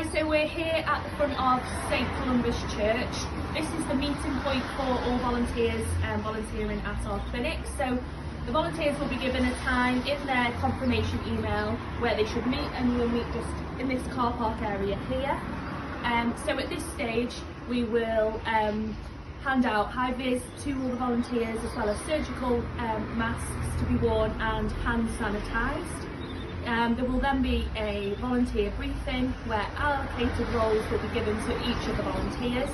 Hi, so we're here at the front of St Columba's Church. This is the meeting point for all volunteers volunteering at our clinic. So the volunteers will be given a time in their confirmation email where they should meet, and we'll meet just in this car park area here. So at this stage we will hand out high-vis to all the volunteers, as well as surgical masks to be worn and hand sanitised. There will then be a volunteer briefing where allocated roles will be given to each of the volunteers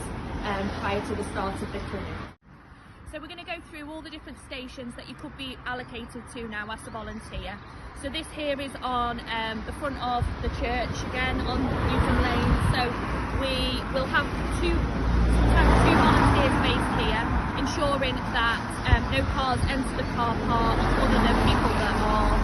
prior to the start of the clinic. So we're going to go through all the different stations that you could be allocated to now as a volunteer. So this here is on the front of the church, again on Newton Lane. So we will have two volunteers based here, ensuring that no cars enter the car park other than people that are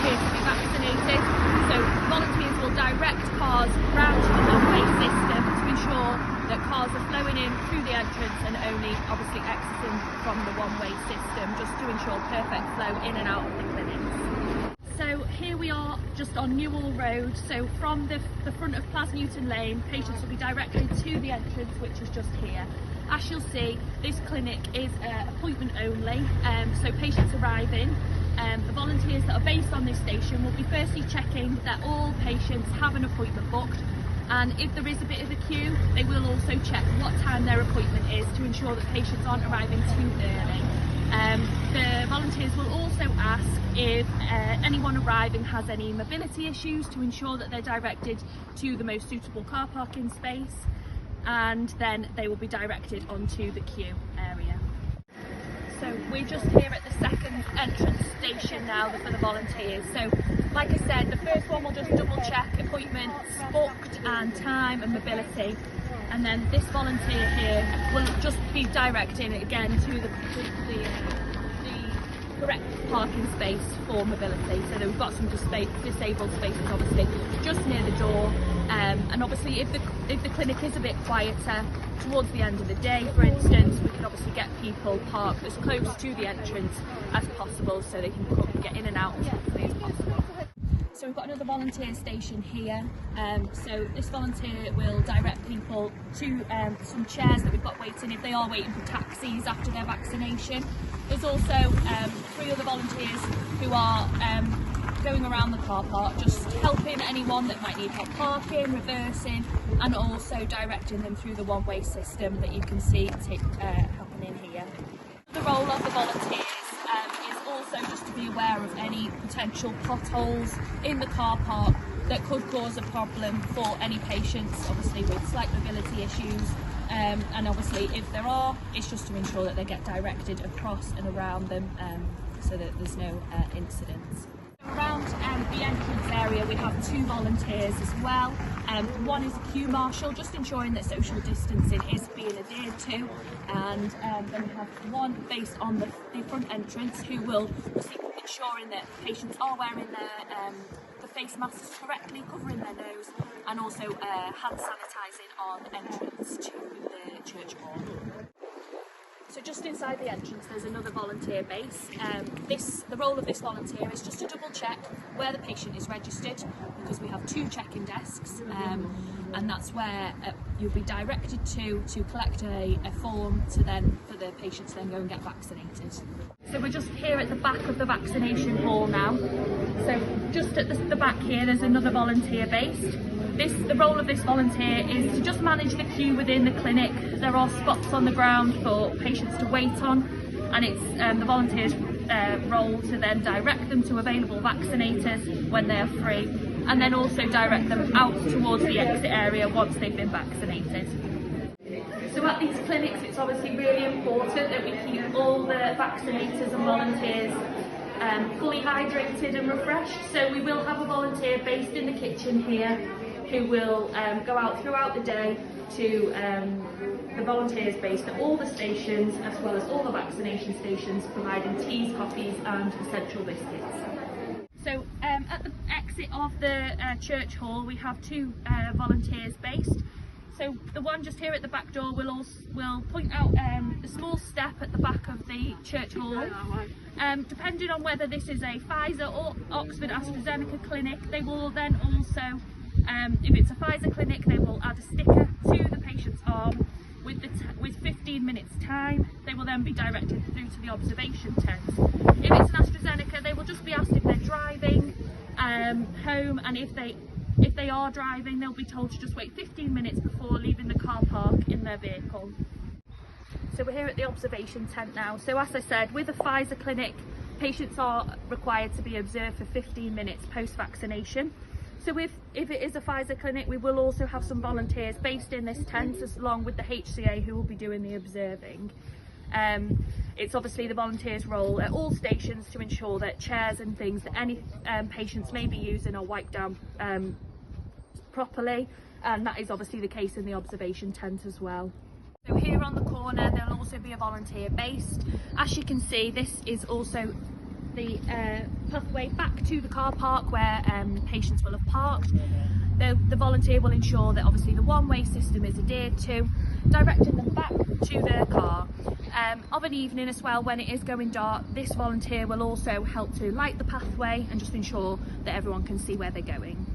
here to be vaccinated. So volunteers will direct cars round to the one-way system to ensure that cars are flowing in through the entrance and only obviously exiting from the one-way system, just to ensure perfect flow in and out of the clinics. So here we are just on Newell Road. So from the front of Plaza Newton Lane, patients will be directed to the entrance, which is just here. As you'll see, this clinic is appointment only, so patients arriving. The volunteers that are based on this station will be firstly checking that all patients have an appointment booked, and if there is a bit of a queue, they will also check what time their appointment is to ensure that patients aren't arriving too early. The volunteers will also ask if anyone arriving has any mobility issues to ensure that they're directed to the most suitable car parking space, and then they will be directed onto the queue area. So we're just here at the second entrance station now for the volunteers. So like I said, the first one will just double check appointments booked and time and mobility, and then this volunteer here will just be directing again to the correct parking space for mobility. So we've got some disabled spaces obviously just near the door, and obviously if the clinic is a bit quieter towards the end of the day, for instance, we can obviously get people parked as close to the entrance as possible so they can get in and out as quickly as possible. So we've got another volunteer station here. So this volunteer will direct people to some chairs that we've got waiting if they are waiting for taxis after their vaccination. There's also 3 other volunteers who are going around the car park, just helping anyone that might need help parking, reversing, and also directing them through the one-way system that you can see happening here. The role of the volunteers is also just to be aware of any potential potholes in the car park that could cause a problem for any patients, obviously with slight mobility issues, and obviously if there are, it's just to ensure that they get directed across and around them so that there's no incidents. Around the entrance area we have 2 volunteers as well. One is a queue marshal, just ensuring that social distancing is being adhered to, and then we have one based on the front entrance who will be ensuring that patients are wearing the face masks correctly, covering their nose, and also hand sanitising on entrance to the church hall. So just inside the entrance there's another volunteer base. The role of this volunteer is just to double check where the patient is registered, because we have 2 check-in desks, and that's where you'll be directed to collect a form for the patient to then go and get vaccinated. So we're just here at the back of the vaccination hall now. So just at the back here there's another volunteer based. The role of this volunteer is to just manage the queue within the clinic. There are spots on the ground for patients to wait on, and it's the volunteer's role to then direct them to available vaccinators when they are free, and then also direct them out towards the exit area once they've been vaccinated. So at these clinics it's obviously really important that we keep all the vaccinators and volunteers fully hydrated and refreshed. So we will have a volunteer based in the kitchen here who will go out throughout the day to the volunteers based at all the stations, as well as all the vaccination stations, providing teas, coffees and essential biscuits. So at the exit of the church hall we have 2 volunteers based. So the one just here at the back door will point out the small step at the back of the church hall. Depending on whether this is a Pfizer or Oxford AstraZeneca clinic, they will then also If it's a Pfizer clinic, they will add a sticker to the patient's arm with 15 minutes time. They will then be directed through to the observation tent. If it's an AstraZeneca, they will just be asked if they're driving home, and if they are driving, they'll be told to just wait 15 minutes before leaving the car park in their vehicle. So we're here at the observation tent now. So as I said, with a Pfizer clinic, patients are required to be observed for 15 minutes post-vaccination. So if it is a Pfizer clinic, we will also have some volunteers based in this tent, along with the HCA who will be doing the observing. It's obviously the volunteers' role at all stations to ensure that chairs and things that any patients may be using are wiped down properly, and that is obviously the case in the observation tent as well. So here on the corner there'll also be a volunteer based. As you can see, this is also the pathway back to the car park where patients will have parked. The volunteer will ensure that obviously the one-way system is adhered to, directing them back to their car. Of an evening as well, when it is going dark, this volunteer will also help to light the pathway and just ensure that everyone can see where they're going.